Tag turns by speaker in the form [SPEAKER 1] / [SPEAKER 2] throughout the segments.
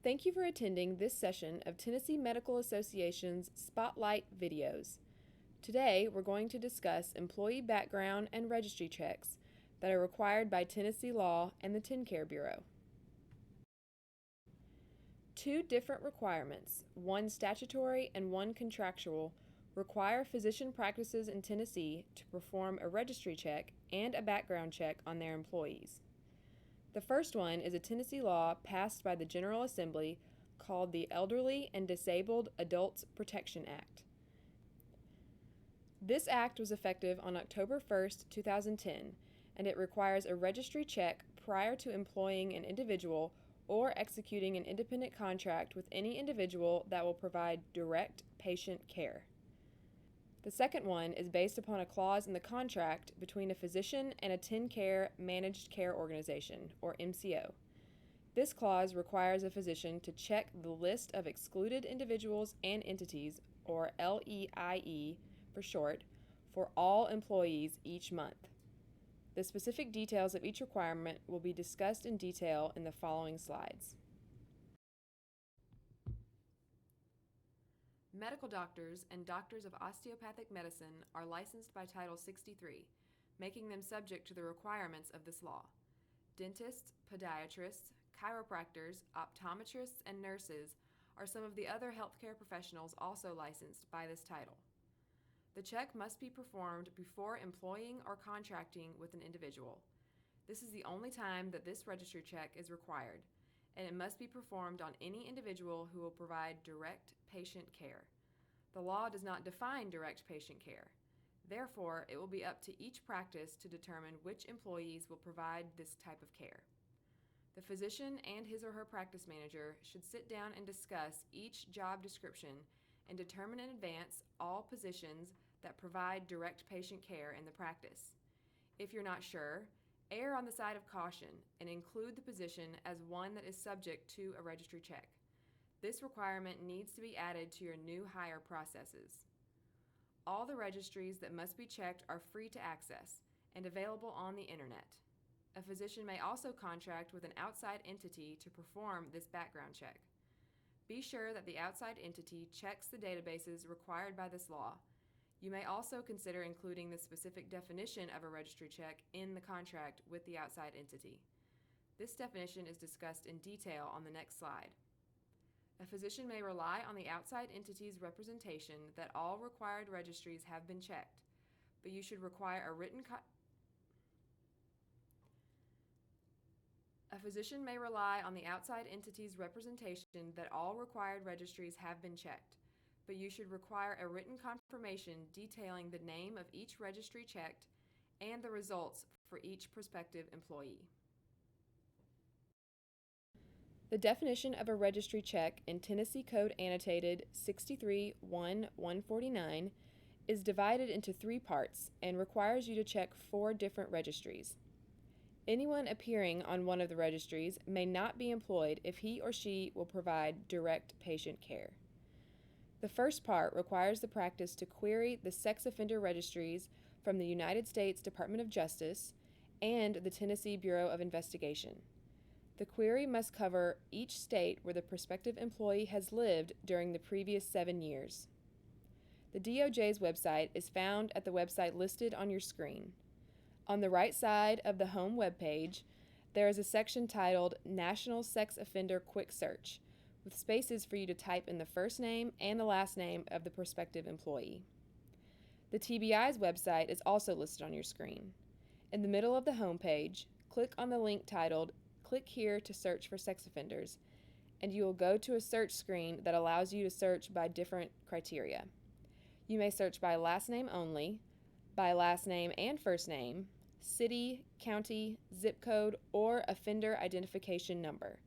[SPEAKER 1] Thank you for attending this session of Tennessee Medical Association's Spotlight videos. Today, we're going to discuss employee background and registry checks that are required by Tennessee law and the TennCare Bureau. Two different requirements, one statutory and one contractual, require physician practices in Tennessee to perform a registry check and a background check on their employees. The first one is a Tennessee law passed by the General Assembly called the Elderly and Disabled Adults Protection Act. This act was effective on October 1st, 2010, and it requires a registry check prior to employing an individual or executing an independent contract with any individual that will provide direct patient care. The second one is based upon a clause in the contract between a physician and a TennCare Managed Care Organization, or MCO. This clause requires a physician to check the list of excluded individuals and entities, or LEIE for short, for all employees each month. The specific details of each requirement will be discussed in detail in the following slides. Medical doctors and doctors of osteopathic medicine are licensed by Title 63, making them subject to the requirements of this law. Dentists, podiatrists, chiropractors, optometrists, and nurses are some of the other healthcare professionals also licensed by this title. The check must be performed before employing or contracting with an individual. This is the only time that this registry check is required, and it must be performed on any individual who will provide direct patient care. The law does not define direct patient care. Therefore, it will be up to each practice to determine which employees will provide this type of care. The physician and his or her practice manager should sit down and discuss each job description and determine in advance all positions that provide direct patient care in the practice. If you're not sure, err on the side of caution and include the position as one that is subject to a registry check. This requirement needs to be added to your new hire processes. All the registries that must be checked are free to access and available on the internet. A physician may also contract with an outside entity to perform this background check. Be sure that the outside entity checks the databases required by this law. You may also consider including the specific definition of a registry check in the contract with the outside entity. This definition is discussed in detail on the next slide. A physician may rely on the outside entity's representation that all required registries have been checked, but you should require a written A physician may rely on the outside entity's representation that all required registries have been checked, but you should require a written confirmation detailing the name of each registry checked and the results for each prospective employee. The definition of a registry check in Tennessee Code Annotated 63-1-149 is divided into three parts and requires you to check 4 different registries. Anyone appearing on one of the registries may not be employed if he or she will provide direct patient care. The first part requires the practice to query the sex offender registries from the United States Department of Justice and the Tennessee Bureau of Investigation. The query must cover each state where the prospective employee has lived during the previous 7 years. The DOJ's website is found at the website listed on your screen. On the right side of the home webpage, there is a section titled National Sex Offender Quick Search, with spaces for you to type in the first name and the last name of the prospective employee. The TBI's website is also listed on your screen. In the middle of the home page, click on the link titled Click here to search for sex offenders, and you will go to a search screen that allows you to search by different criteria. You may search by last name only, by last name and first name, city, county, zip code, or offender identification number.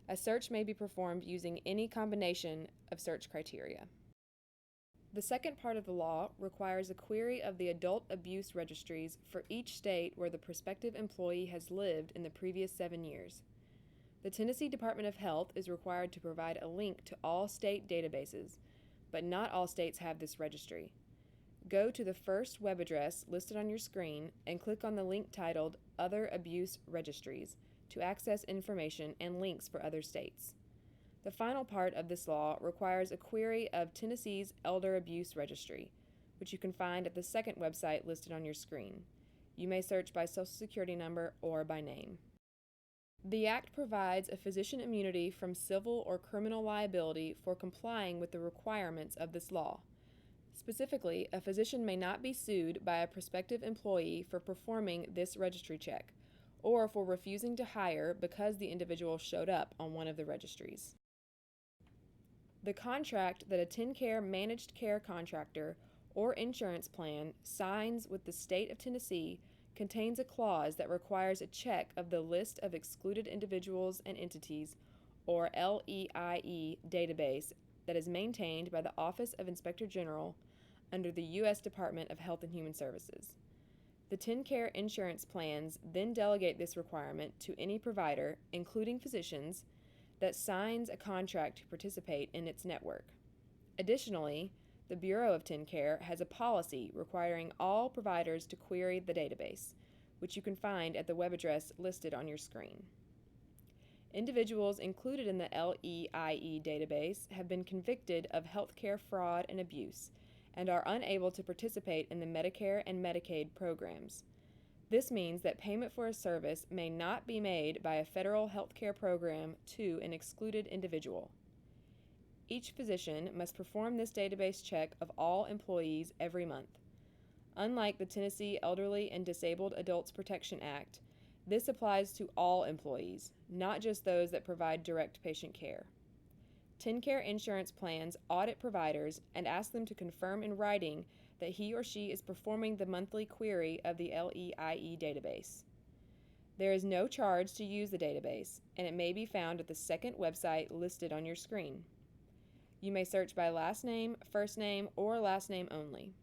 [SPEAKER 1] A search may be performed using any combination of search criteria. The second part of the law requires a query of the adult abuse registries for each state where the prospective employee has lived in the previous 7 years. The Tennessee Department of Health is required to provide a link to all state databases, but not all states have this registry. Go to the first web address listed on your screen and click on the link titled Other Abuse Registries to access information and links for other states. The final part of this law requires a query of Tennessee's Elder Abuse Registry, which you can find at the second website listed on your screen. You may search by Social Security number or by name. The Act provides a physician immunity from civil or criminal liability for complying with the requirements of this law. Specifically, a physician may not be sued by a prospective employee for performing this registry check, or for refusing to hire because the individual showed up on one of the registries. The contract that a TennCare managed care contractor or insurance plan signs with the state of Tennessee contains a clause that requires a check of the list of excluded individuals and entities, or LEIE database, that is maintained by the Office of Inspector General under the U.S. Department of Health and Human Services. The TennCare insurance plans then delegate this requirement to any provider, including physicians, that signs a contract to participate in its network. Additionally, the Bureau of TennCare has a policy requiring all providers to query the database, which you can find at the web address listed on your screen. Individuals included in the LEIE database have been convicted of healthcare fraud and abuse and are unable to participate in the Medicare and Medicaid programs. This means that payment for a service may not be made by a federal healthcare program to an excluded individual. Each physician must perform this database check of all employees every month. Unlike the Tennessee Elderly and Disabled Adults Protection Act, this applies to all employees, not just those that provide direct patient care. TennCare insurance plans audit providers and ask them to confirm in writing that he or she is performing the monthly query of the LEIE database. There is no charge to use the database, and it may be found at the second website listed on your screen. You may search by last name, first name, or last name only.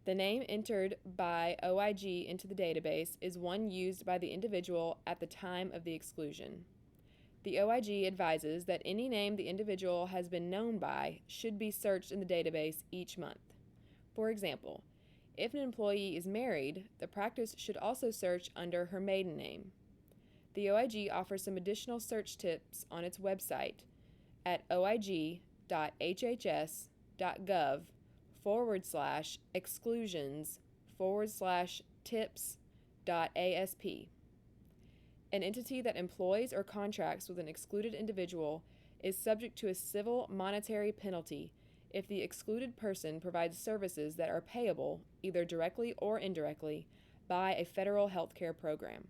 [SPEAKER 1] The name entered by OIG into the database is one used by the individual at the time of the exclusion. The OIG advises that any name the individual has been known by should be searched in the database each month. For example, if an employee is married, the practice should also search under her maiden name. The OIG offers some additional search tips on its website at oig.hhs.gov/exclusions/tips.asp. An entity that employs or contracts with an excluded individual is subject to a civil monetary penalty if the excluded person provides services that are payable, either directly or indirectly, by a federal health care program.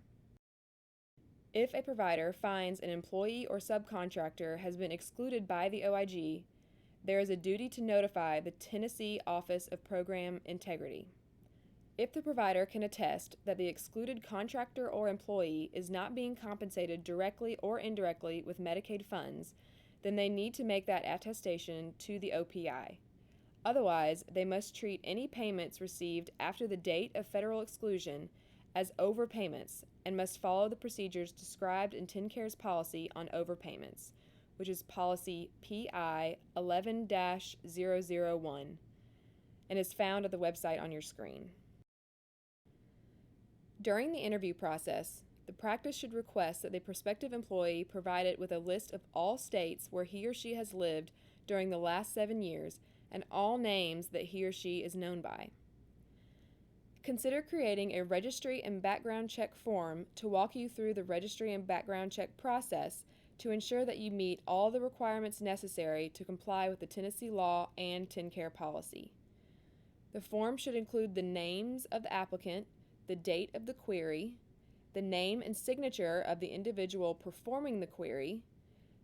[SPEAKER 1] If a provider finds an employee or subcontractor has been excluded by the OIG, there is a duty to notify the Tennessee Office of Program Integrity. If the provider can attest that the excluded contractor or employee is not being compensated directly or indirectly with Medicaid funds, then they need to make that attestation to the OPI. Otherwise, they must treat any payments received after the date of federal exclusion as overpayments and must follow the procedures described in TennCare's policy on overpayments, which is policy PI 11-001, and is found at the website on your screen. During the interview process, the practice should request that the prospective employee provide it with a list of all states where he or she has lived during the last 7 years and all names that he or she is known by. Consider creating a registry and background check form to walk you through the registry and background check process to ensure that you meet all the requirements necessary to comply with the Tennessee law and TennCare policy. The form should include the names of the applicant, the date of the query, the name and signature of the individual performing the query,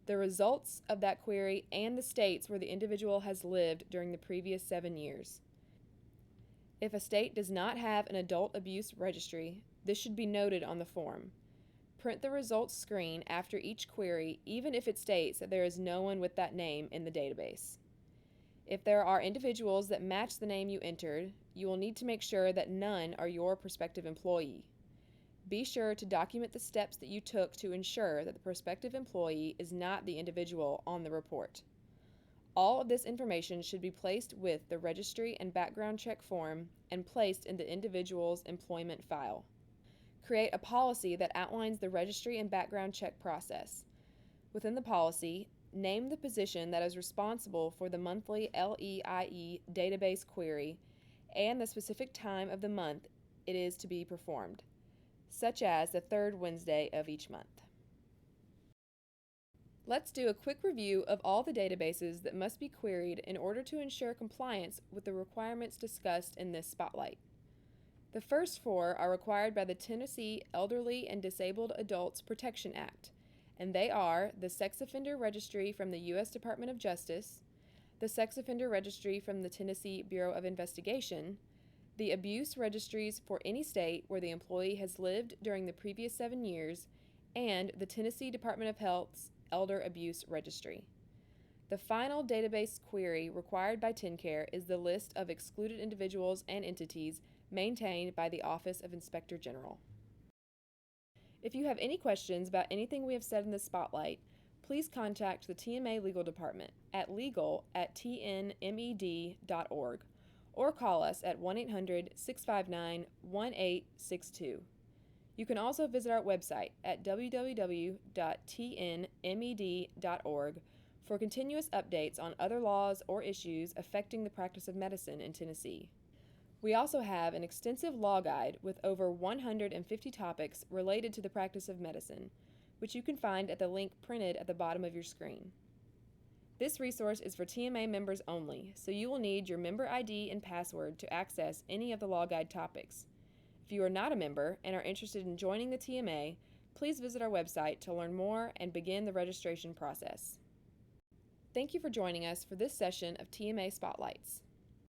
[SPEAKER 1] the results of that query, and the states where the individual has lived during the previous 7 years. If a state does not have an adult abuse registry, this should be noted on the form. Print the results screen after each query, even if it states that there is no one with that name in the database. If there are individuals that match the name you entered, you will need to make sure that none are your prospective employee. Be sure to document the steps that you took to ensure that the prospective employee is not the individual on the report. All of this information should be placed with the registry and background check form and placed in the individual's employment file. Create a policy that outlines the registry and background check process. Within the policy, name the position that is responsible for the monthly LEIE database query and the specific time of the month it is to be performed, such as the third Wednesday of each month. Let's do a quick review of all the databases that must be queried in order to ensure compliance with the requirements discussed in this spotlight. The first four are required by the Tennessee Elderly and Disabled Adults Protection Act, and they are the Sex Offender Registry from the U.S. Department of Justice, the Sex Offender Registry from the Tennessee Bureau of Investigation, the Abuse Registries for any state where the employee has lived during the previous 7 years, and the Tennessee Department of Health's Elder Abuse Registry. The final database query required by TennCare is the list of excluded individuals and entities maintained by the Office of Inspector General. If you have any questions about anything we have said in this spotlight, please contact the TMA Legal Department at legal@tnmed.org or call us at 1-800-659-1862. You can also visit our website at www.tnmed.org for continuous updates on other laws or issues affecting the practice of medicine in Tennessee. We also have an extensive law guide with over 150 topics related to the practice of medicine, which you can find at the link printed at the bottom of your screen. This resource is for TMA members only, so you will need your member ID and password to access any of the law guide topics. If you are not a member and are interested in joining the TMA, please visit our website to learn more and begin the registration process. Thank you for joining us for this session of TMA Spotlights.